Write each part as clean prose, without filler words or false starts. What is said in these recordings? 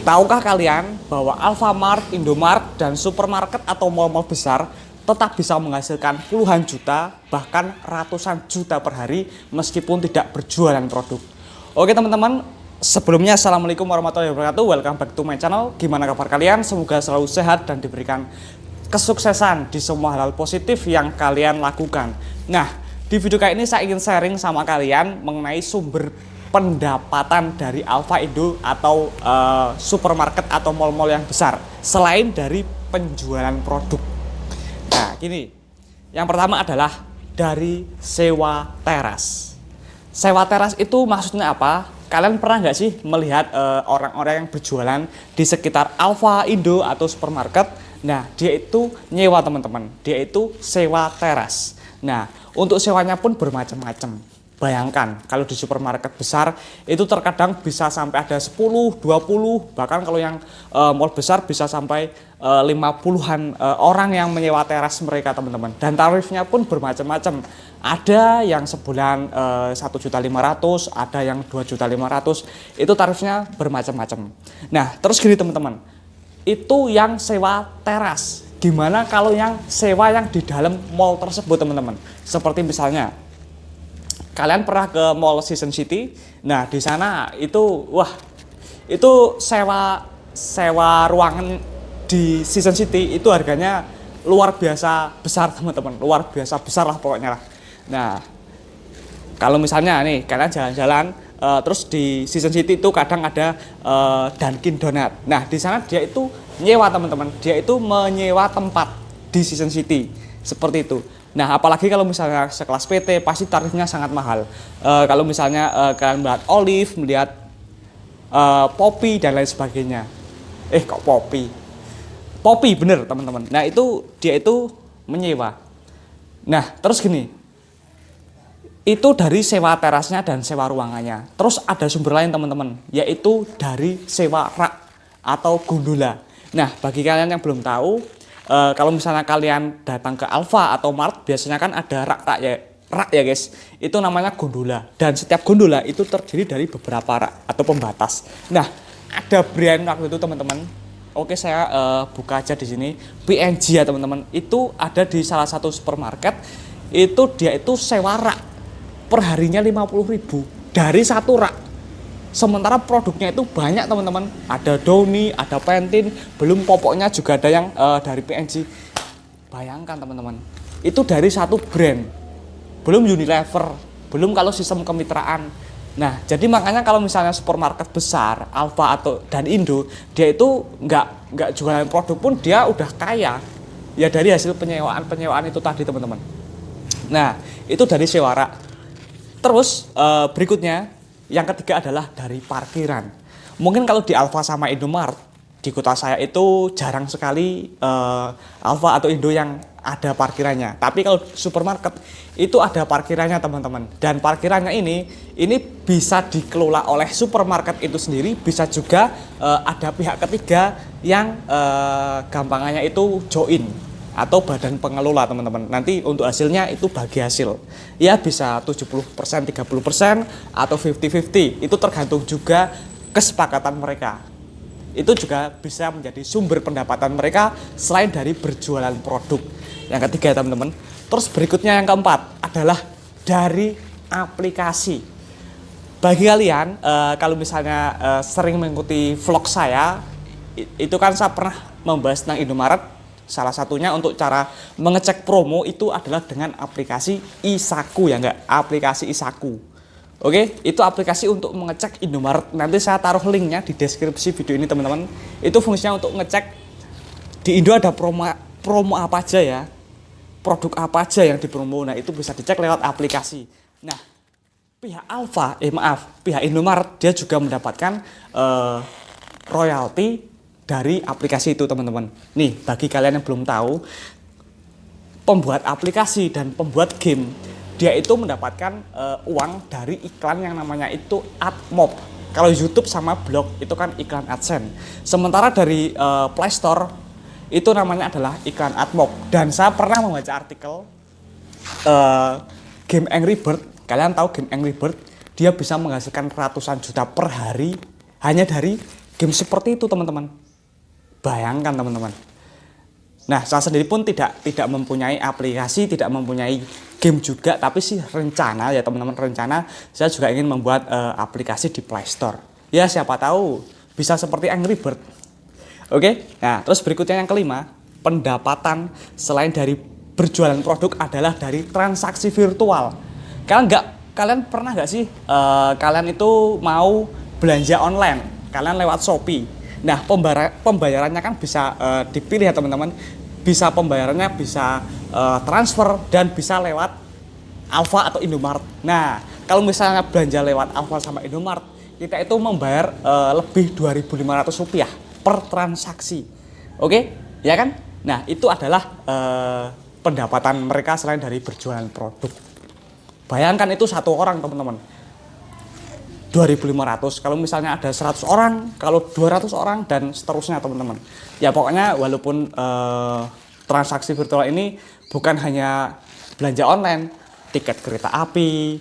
Tahukah kalian bahwa Alfamart, Indomart, dan supermarket atau mal-mal besar tetap bisa menghasilkan puluhan juta, bahkan ratusan juta per hari meskipun tidak berjualan produk? Oke teman-teman, sebelumnya Assalamualaikum warahmatullahi wabarakatuh. Welcome back to my channel. Gimana kabar kalian? Semoga selalu sehat dan diberikan kesuksesan di semua hal positif yang kalian lakukan. Nah, di video kali ini saya ingin sharing sama kalian mengenai sumber pendapatan dari Alfa Indo atau supermarket atau mal-mal yang besar selain dari penjualan produk. Nah, gini. Yang pertama adalah dari sewa teras. Sewa teras itu maksudnya apa? Kalian pernah nggak sih melihat orang-orang yang berjualan di sekitar Alfa Indo atau supermarket? Nah, dia itu nyewa teman-teman. Dia itu sewa teras. Nah, untuk sewanya pun bermacam-macam. Bayangkan kalau di supermarket besar itu terkadang bisa sampai ada 10, 20, bahkan kalau yang mall besar bisa sampai 50-an orang yang menyewa teras mereka teman-teman. Dan tarifnya pun bermacam-macam. Ada yang sebulan 1.500.000, ada yang 2.500.000. Itu tarifnya bermacam-macam. Nah, terus gini teman-teman. Itu yang sewa teras. Gimana kalau yang sewa yang di dalam mall tersebut teman-teman? Seperti misalnya kalian pernah ke Mall Season City? Nah, di sana itu itu sewa ruangan di Season City itu harganya luar biasa besar teman-teman, luar biasa besar lah pokoknya lah. Nah, kalau misalnya nih kalian jalan-jalan terus di Season City itu kadang ada Dunkin Donat. Nah, di sana dia itu nyewa teman-teman, dia itu menyewa tempat di Season City seperti itu. Nah, apalagi kalau misalnya sekelas PT pasti tarifnya sangat mahal. Kalau misalnya kalian melihat Olive, melihat Poppy dan lain sebagainya. Kok Poppy? Poppy bener teman-teman. Nah, itu dia itu menyewa. Nah, terus gini. Itu dari sewa terasnya dan sewa ruangannya. Terus ada sumber lain teman-teman, yaitu dari sewa rak atau gondola. Nah, bagi kalian yang belum tahu, kalau misalnya kalian datang ke Alfa atau Mart, biasanya kan ada rak ya guys. Itu namanya gondola. Dan setiap gondola itu terdiri dari beberapa rak atau pembatas. Nah, ada brand waktu itu teman-teman. Oke, saya buka aja di sini. PNG ya teman-teman. Itu ada di salah satu supermarket. Itu dia itu sewa rak. Perharinya 50.000 dari satu rak. Sementara produknya itu banyak teman-teman. Ada Downy, ada Pantene, belum popoknya juga ada yang dari PNG. Bayangkan teman-teman, itu dari satu brand. Belum Unilever, belum kalau sistem kemitraan. Nah, jadi makanya kalau misalnya supermarket besar, Alfa atau dan Indo, dia itu nggak jualan produk pun dia udah kaya. Ya dari hasil penyewaan itu tadi teman-teman. Nah, itu dari sewa rak. Terus berikutnya yang ketiga adalah dari parkiran. Mungkin kalau di Alfa sama Indomart di kota saya itu jarang sekali Alfa atau Indo yang ada parkirannya. Tapi kalau supermarket itu ada parkirannya teman-teman. Dan parkirannya ini bisa dikelola oleh supermarket itu sendiri. Bisa juga ada pihak ketiga yang gampangannya itu join atau badan pengelola teman-teman. Nanti untuk hasilnya itu bagi hasil. Ya bisa 70%, 30% atau 50-50. Itu tergantung juga kesepakatan mereka. Itu juga bisa menjadi sumber pendapatan mereka selain dari berjualan produk. Yang ketiga teman-teman. Terus berikutnya yang keempat adalah dari aplikasi. Bagi kalian kalau misalnya sering mengikuti vlog saya, itu kan saya pernah membahas tentang Indomaret. Salah satunya untuk cara mengecek promo itu adalah dengan aplikasi Isaku ya enggak? Aplikasi Isaku. Oke, itu aplikasi untuk mengecek Indomaret. Nanti saya taruh linknya di deskripsi video ini teman-teman. Itu fungsinya untuk ngecek di Indo ada promo apa aja ya. Produk apa aja yang dipromo. Nah, itu bisa dicek lewat aplikasi. Nah, pihak pihak Indomaret dia juga mendapatkan royalti dari aplikasi itu teman-teman. Nih, bagi kalian yang belum tahu, pembuat aplikasi dan pembuat game, dia itu mendapatkan uang dari iklan yang namanya itu AdMob. Kalau YouTube sama blog itu kan iklan AdSense. Sementara dari Play Store itu namanya adalah iklan AdMob. Dan saya pernah membaca artikel game Angry Bird. Kalian tahu game Angry Bird? Dia bisa menghasilkan ratusan juta per hari hanya dari game seperti itu teman-teman. Bayangkan teman-teman. Nah, saya sendiri pun tidak mempunyai aplikasi, tidak mempunyai game juga, tapi sih rencana ya teman-teman, rencana saya juga ingin membuat aplikasi di Play Store. Ya siapa tahu bisa seperti Angry Bird. Oke. Nah, terus berikutnya yang kelima, pendapatan selain dari berjualan produk adalah dari transaksi virtual. Kalian pernah nggak sih kalian itu mau belanja online, kalian lewat Shopee. Nah, pembayarannya kan bisa dipilih ya teman-teman. Bisa pembayarannya bisa transfer dan bisa lewat Alfa atau Indomaret. Nah, kalau misalnya belanja lewat Alfa sama Indomaret, kita itu membayar lebih Rp2.500 per transaksi. Oke, ya kan? Nah, itu adalah pendapatan mereka selain dari berjualan produk. Bayangkan itu satu orang teman-teman. 2.500, kalau misalnya ada 100 orang, kalau 200 orang dan seterusnya teman-teman. Ya pokoknya walaupun transaksi virtual ini bukan hanya belanja online, tiket kereta api,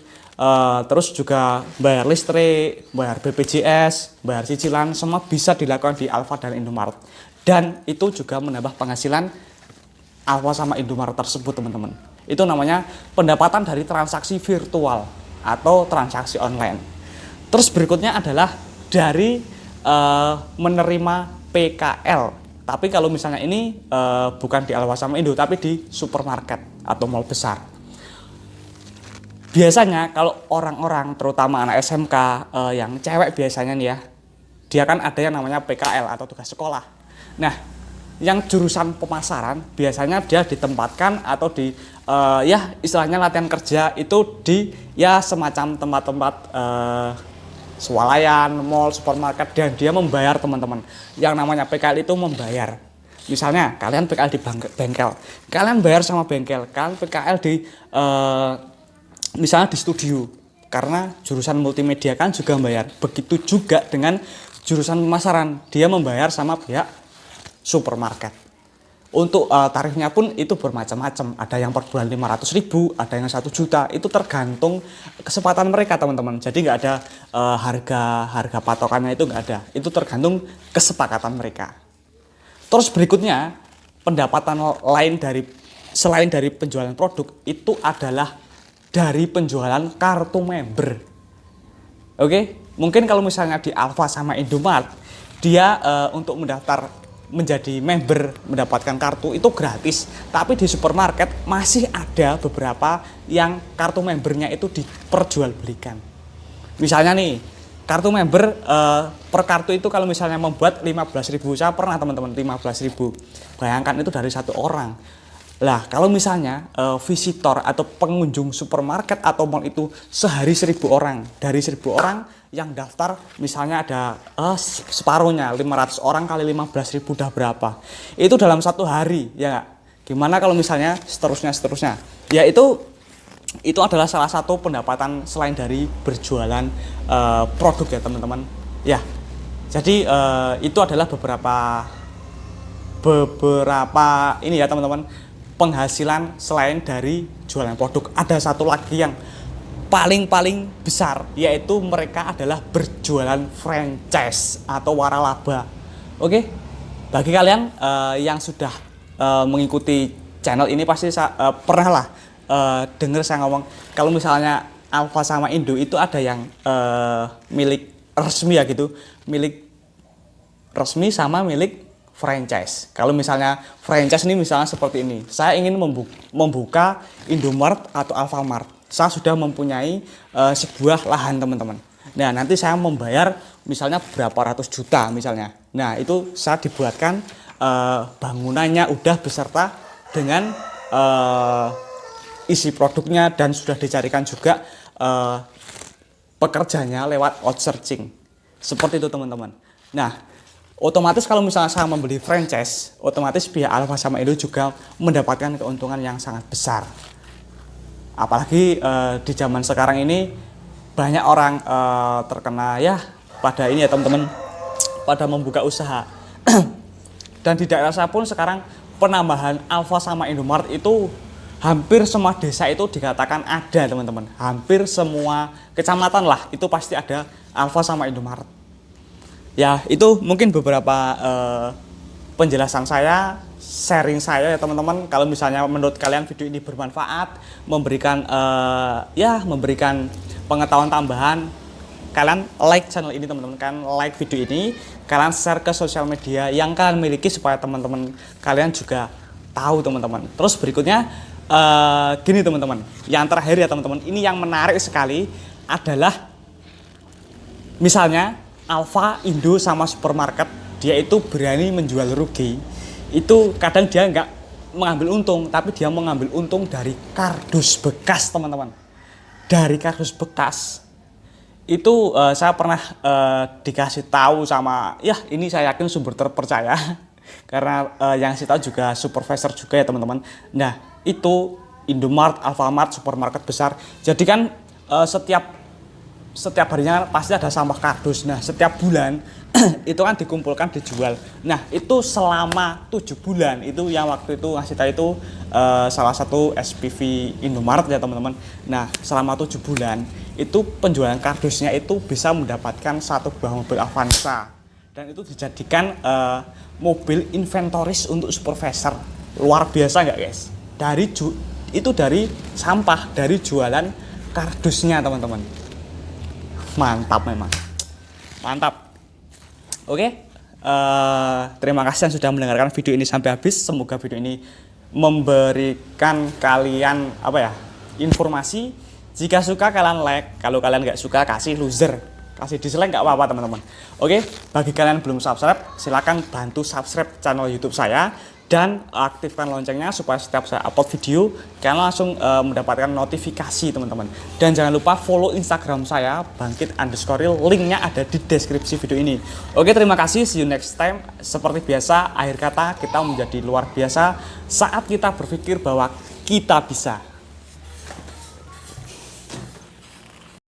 terus juga bayar listrik, bayar BPJS, bayar cicilan, semua bisa dilakukan di Alfa dan Indomaret. Dan itu juga menambah penghasilan Alfa sama Indomaret tersebut teman-teman. Itu namanya pendapatan dari transaksi virtual atau transaksi online. Terus berikutnya adalah dari menerima PKL. Tapi kalau misalnya ini bukan di Alfa sama Indo, tapi di supermarket atau mall besar. Biasanya kalau orang-orang terutama anak SMK yang cewek biasanya nih ya, dia kan ada yang namanya PKL atau tugas sekolah. Nah, yang jurusan pemasaran biasanya dia ditempatkan atau di ya istilahnya latihan kerja itu di ya semacam tempat-tempat swalayan, mall, supermarket, dan dia membayar teman-teman. Yang namanya PKL itu membayar. Misalnya kalian PKL di bengkel, kalian bayar sama bengkel. Kalian PKL di misalnya di studio, karena jurusan multimedia kan juga membayar. Begitu juga dengan jurusan pemasaran, dia membayar sama pihak supermarket. Untuk tarifnya pun itu bermacam-macam. Ada yang per bulan 500.000, ada yang 1 juta. Itu tergantung kesempatan mereka teman-teman. Jadi nggak ada harga patokannya, itu nggak ada. Itu tergantung kesepakatan mereka. Terus berikutnya pendapatan lain selain dari penjualan produk itu adalah dari penjualan kartu member. Oke, mungkin kalau misalnya di Alfa sama Indomaret dia untuk mendaftar menjadi member mendapatkan kartu itu gratis, tapi di supermarket masih ada beberapa yang kartu membernya itu diperjualbelikan. Misalnya nih, kartu member per kartu itu kalau misalnya membuat 15.000, saya pernah teman-teman 15.000. Bayangkan itu dari satu orang. Lah, kalau misalnya visitor atau pengunjung supermarket atau mall itu sehari 1.000 orang, dari 1.000 orang yang daftar misalnya ada separuhnya 500 orang kali 15.000 udah berapa? Itu dalam satu hari, ya nggak? Gimana kalau misalnya seterusnya? Ya itu adalah salah satu pendapatan selain dari berjualan produk ya teman-teman. Ya, jadi itu adalah beberapa ini ya teman-teman, penghasilan selain dari jualan produk. Ada satu lagi yang paling besar, yaitu mereka adalah berjualan franchise atau waralaba. Oke, bagi kalian yang sudah mengikuti channel ini pasti pernah lah dengar saya ngomong kalau misalnya Alfa sama Indo itu ada yang milik resmi ya gitu, milik resmi sama milik franchise. Kalau misalnya franchise ini misalnya seperti ini, saya ingin membuka Indomaret atau Alfamart. Saya sudah mempunyai sebuah lahan teman-teman. Nah, nanti saya membayar misalnya berapa ratus juta misalnya. Nah, itu saya dibuatkan bangunannya udah beserta dengan isi produknya dan sudah dicarikan juga pekerjanya lewat outsourcing. Seperti itu teman-teman. Nah, otomatis kalau misalnya saya membeli franchise, otomatis pihak Alfa sama Indo juga mendapatkan keuntungan yang sangat besar. Apalagi di zaman sekarang ini banyak orang terkena ya pada ini ya teman-teman, pada membuka usaha. Dan di daerah saya pun sekarang penambahan Alfa sama Indomaret itu hampir semua desa itu dikatakan ada teman-teman. Hampir semua kecamatan lah itu pasti ada Alfa sama Indomaret. Ya, itu mungkin beberapa penjelasan saya, sharing saya ya teman-teman. Kalau misalnya menurut kalian video ini bermanfaat, memberikan memberikan pengetahuan tambahan, kalian like channel ini teman-teman, kalian like video ini, kalian share ke sosial media yang kalian miliki supaya teman-teman kalian juga tahu teman-teman. Terus berikutnya gini teman-teman, yang terakhir ya teman-teman, ini yang menarik sekali adalah misalnya Alfa, Indo sama supermarket, dia itu berani menjual rugi. Itu kadang dia nggak mengambil untung, tapi dia mengambil untung dari kardus bekas teman-teman. Dari kardus bekas. Itu saya pernah dikasih tahu sama, ya ini saya yakin sumber terpercaya. Karena yang saya tahu juga supervisor juga ya teman-teman. Nah itu Indomart, Alfamart, supermarket besar. Jadi kan setiap harinya pasti ada sampah kardus. Nah setiap bulan itu kan dikumpulkan dijual. Nah itu selama 7 bulan itu yang waktu itu ngasih tahu itu salah satu SPV Indomart ya teman-teman. Nah selama 7 bulan itu penjualan kardusnya itu bisa mendapatkan satu buah mobil Avanza, dan itu dijadikan mobil inventoris untuk supervisor. Luar biasa nggak guys? Dari sampah, dari jualan kardusnya teman-teman. Mantap memang, mantap. Oke, terima kasih yang sudah mendengarkan video ini sampai habis. Semoga video ini memberikan kalian informasi. Jika suka kalian like, kalau kalian nggak suka kasih loser, kasih dislike nggak apa-apa teman-teman. Oke, bagi kalian yang belum subscribe, silakan bantu subscribe channel YouTube saya dan aktifkan loncengnya supaya setiap saya upload video kalian langsung mendapatkan notifikasi teman-teman. Dan jangan lupa follow Instagram saya bangkit_real, linknya ada di deskripsi video ini. Oke, terima kasih, see you next time. Seperti biasa, akhir kata kita menjadi luar biasa saat kita berpikir bahwa kita bisa.